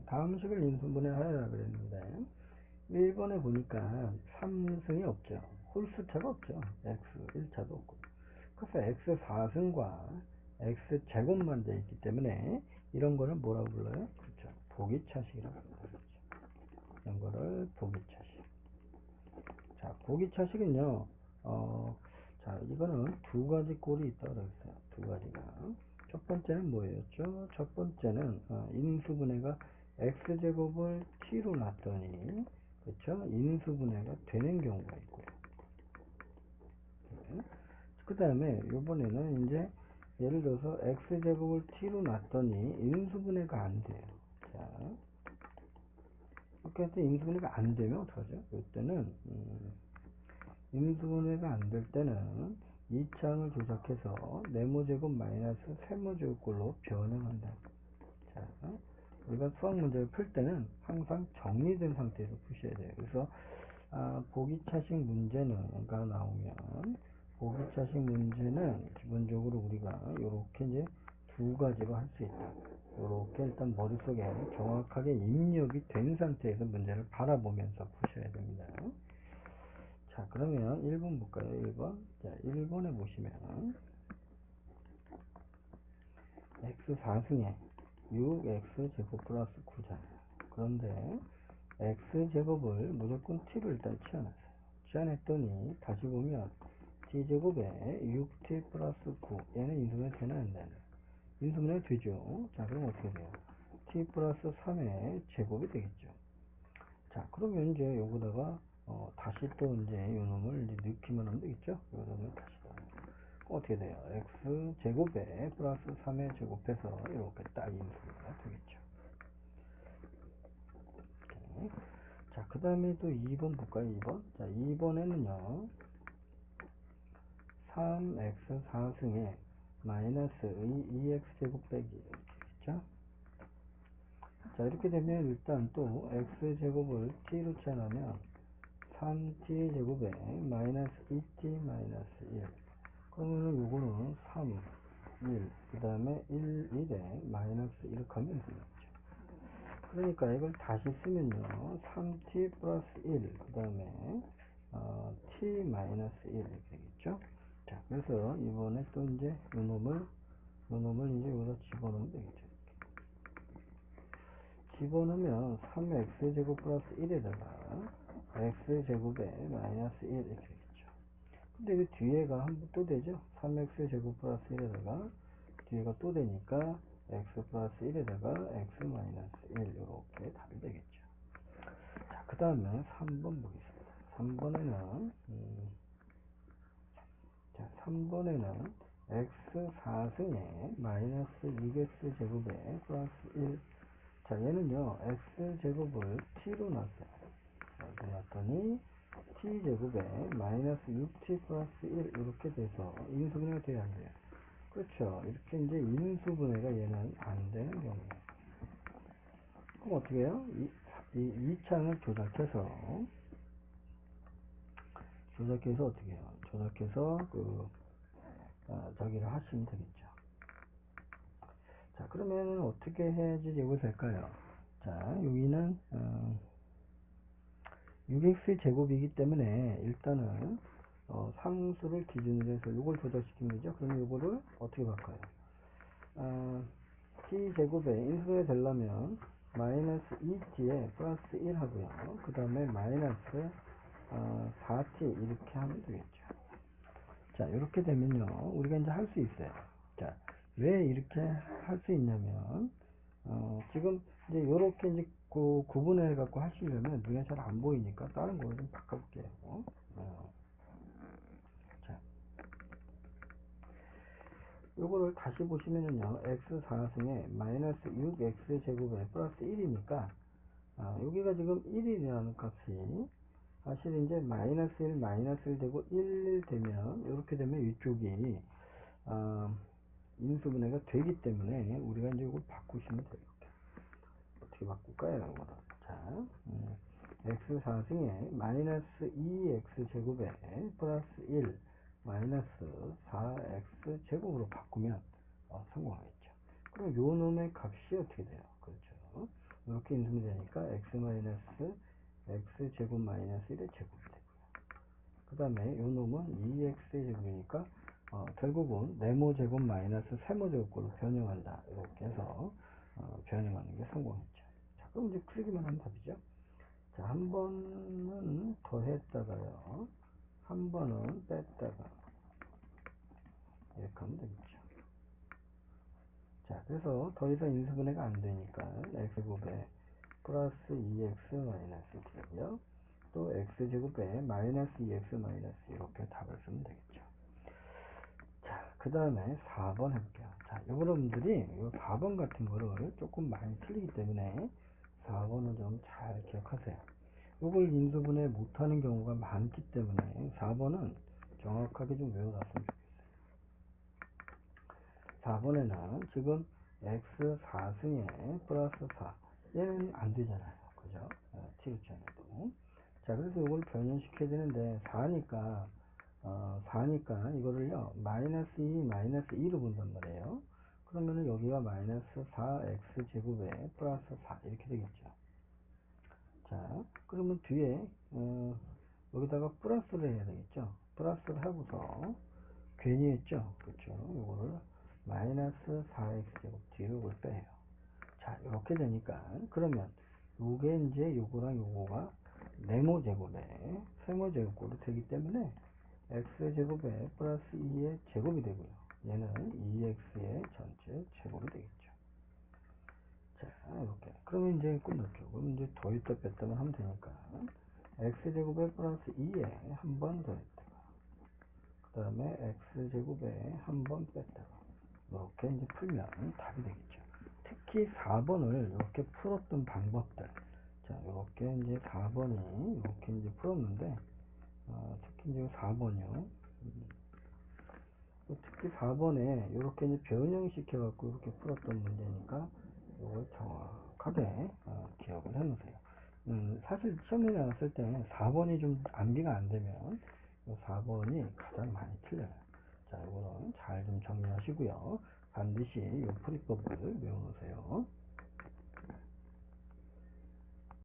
다음 식을 인수분해하여라 그랬는데 1번에 보니까 3승이 없죠. 홀수차가 없죠. x 1차도 없고. 그래서 x 4승과 x 제곱만 되어 있기 때문에 이런 거를 뭐라고 불러요? 그렇죠. 보기차식이라고 합니다. 그렇죠. 이런 거를 보기차식. 자, 보기차식은요. 자, 이거는 두 가지 꼴이 있다고 그랬어요. 두 가지가. 첫 번째는 뭐였죠? 첫 번째는 인수분해가 x제곱을 t로 놨더니 그렇죠? 인수분해가 되는 경우가 있고요. 네. 그 다음에 요번에는 이제 예를 들어서 x제곱을 t로 놨더니 인수분해가 안 돼요. 자, 이렇게 해서 인수분해가 안 되면 어떡하죠? 이때는 인수분해가 안 될 때는 이 창을 조작해서 네모제곱 마이너스 세모제곱꼴로 변형한다. 자, 우리가 수학 문제를 풀 때는 항상 정리된 상태에서 푸셔야 돼요. 그래서 보기차식 문제가 나오면 보기차식 문제는 기본적으로 우리가 이렇게 이제 두 가지로 할 수 있다. 이렇게 일단 머릿속에 정확하게 입력이 된 상태에서 문제를 바라보면서 푸셔야 됩니다. 자, 그러면 1번 볼까요? 1번. 자, 1번에 보시면 x 4승에 6x제곱 플러스 9잖아요. 그런데 x제곱을 무조건 t로 일단 치워놨어요. 치워냈더니 다시 보면 t제곱에 6t 플러스 9 얘는 인수분해 되나 안 되나? 인수분해 되죠. 자, 그럼 어떻게 돼요? t 플러스 3의 제곱이 되겠죠. 자, 그러면 이제 여기다가 다시 또 이제 요 놈을 이제 넣기만 하면 되겠죠? 요 놈을 다시 어떻게 돼요? x 제곱에 플러스 3의 제곱해서 이렇게 딱 인수가 되겠죠. 오케이. 자, 그 다음에 또 2번 볼까요? 2번. 자, 2번에는요 3x 4승에 마이너스 2x 제곱 빼기 이렇게 있죠. 자, 이렇게 되면 일단 또 x 제곱을 t로 치환하면 3t 제곱에 마이너스 2t 마이너스 1. 그러면은 요거는 3, 1, 그 다음에 1, 1에 마이너스 이렇게 하면 되겠죠. 그러니까 이걸 다시 쓰면요 3t 플러스 1, 그 다음에 t 마이너스 1 이렇게 되겠죠. 자, 그래서 이번에 또 이제 요 놈을 이제 여기다 집어넣으면 되겠죠. 집어넣으면 3x제곱 플러스 1에다가 x제곱에 마이너스 1 이렇게 되겠죠. 근데 그 뒤에가 한 번 또 되죠. 3x제곱 플러스 1에다가 뒤에가 또 되니까 x 플러스 1에다가 x 마이너스 1 이렇게 답이 되겠죠. 자, 그 다음에 3번 보겠습니다. 3번에는 자, 3번에는 x 4승에 마이너스 6x 제곱에 플러스 1. 자, 얘는요 x 제곱을 t로 놨어요. 이렇게 놨더니 t 제곱에 마이너스 6t 플러스 1 이렇게 돼서 인수분해가 돼야 안 돼요. 그렇죠. 이렇게 이제 인수분해가 얘는 안 되는 경우예요. 그럼 어떻게 해요? 이 창을 조작해서 어떻게 해요? 조작해서 저기를 하시면 되겠죠. 자, 그러면 어떻게 해야지 이거 될까요? 자, 여기는 6x 제곱이기 때문에 일단은 상수를 기준으로 해서 이걸 조작시키면 되죠. 그럼 이거를 어떻게 바꿔요? t 제곱에 인수분해 되려면 마이너스 2t에 플러스 1 하고요. 그 다음에 마이너스 4t 이렇게 하면 되겠죠. 자, 이렇게 되면요 우리가 이제 할 수 있어요. 자, 왜 이렇게 할 수 있냐면 지금 이제 이렇게 이제 구분해 갖고 하시려면 눈에 잘 안 보이니까 다른 걸로 좀 바꿔볼게요. 자, 요거를 다시 보시면은요 x 4승에 마이너스 6x 제곱에 플러스 1이니까 여기가 지금 1이라는 값이 사실 이제 마이너스 1 되고 1 되면 이렇게 되면 이쪽이 인수분해가 되기 때문에 우리가 이제 이걸 바꾸시면 돼요. 어떻게 바꿀까요? 이거를. 자, x 4승에 마이너스 2x 제곱에 플러스 1 마이너스 4x 제곱으로 바꾸면 성공하겠죠. 그럼 요 놈의 값이 어떻게 돼요? 그렇죠. 이렇게 인수분해 되니까 x 마이너스 x 제곱 마이너스 1의 제곱이 되고요. 그 다음에 요 놈은 2x의 제곱이니까 결국은 네모 제곱 마이너스 세모 제곱꼴로 변형한다. 이렇게 해서 변형하는 게 성공했죠. 자, 그럼 이제 풀기만 하면 답이죠. 자, 한 번은 더했다가요, 한 번은 뺐다가 이렇게 하면 되겠죠. 자, 그래서 더 이상 인수분해가 안 되니까 x제곱에 플러스 2x 마이너스 이렇게 되고요. 또 x제곱에 마이너스 2x 마이너스 이렇게 답을 쓰면 되겠죠. 자, 그 다음에 4번 해볼게요. 자, 여러분들이 이 4번 같은 거를 조금 많이 틀리기 때문에 4번은 좀 잘 기억하세요. 이걸 인수분해 못하는 경우가 많기 때문에 4번은 정확하게 좀 외워놨으면 좋겠어요. 4번에는 지금 x 4승에 플러스 4 얘는 안 되잖아요. 그죠? t루션에도. 자, 그래서 이걸 변형시켜야 되는데 4니까 이거를요 마이너스 2 마이너스 2로 본단 말이에요. 그러면은 여기가 마이너스 4x 제곱에 플러스 4 이렇게 되겠죠. 자, 그러면 뒤에 여기다가 플러스를 해야 되겠죠. 플러스를 하고서 괜히 했죠. 그렇죠. 이거를 마이너스 4x 제곱 뒤에 이걸 빼요. 자, 이렇게 되니까 그러면 요게 이제 요거랑 요거가 네모 제곱에 세모 제곱꼴이 되기 때문에 x 제곱에 플러스 2의 제곱이 되고요. 얘는 2x의 전체 제곱이 되겠죠. 자, 이렇게. 그러면 이제 끝났죠. 그럼 이제 더했다 뺐다만 하면 되니까 x제곱에 플러스 2에 한 번 더했다가 그 다음에 x제곱에 한 번 뺐다가 이렇게 이제 풀면 답이 되겠죠. 특히 4번을 이렇게 풀었던 방법들. 자, 이렇게 이제 4번이 이렇게 이제 풀었는데 특히 이제 4번이요. 특히 4번에 이렇게 이제 변형시켜 갖고 이렇게 풀었던 문제니까 이걸 정확하게 기억을 해 놓으세요. 사실 시험에 나왔을 때 4번이 좀 암기가 안 되면 4번이 가장 많이 틀려요. 자, 이거는 잘 좀 정리하시고요. 반드시 이 풀이법을 외워 놓으세요.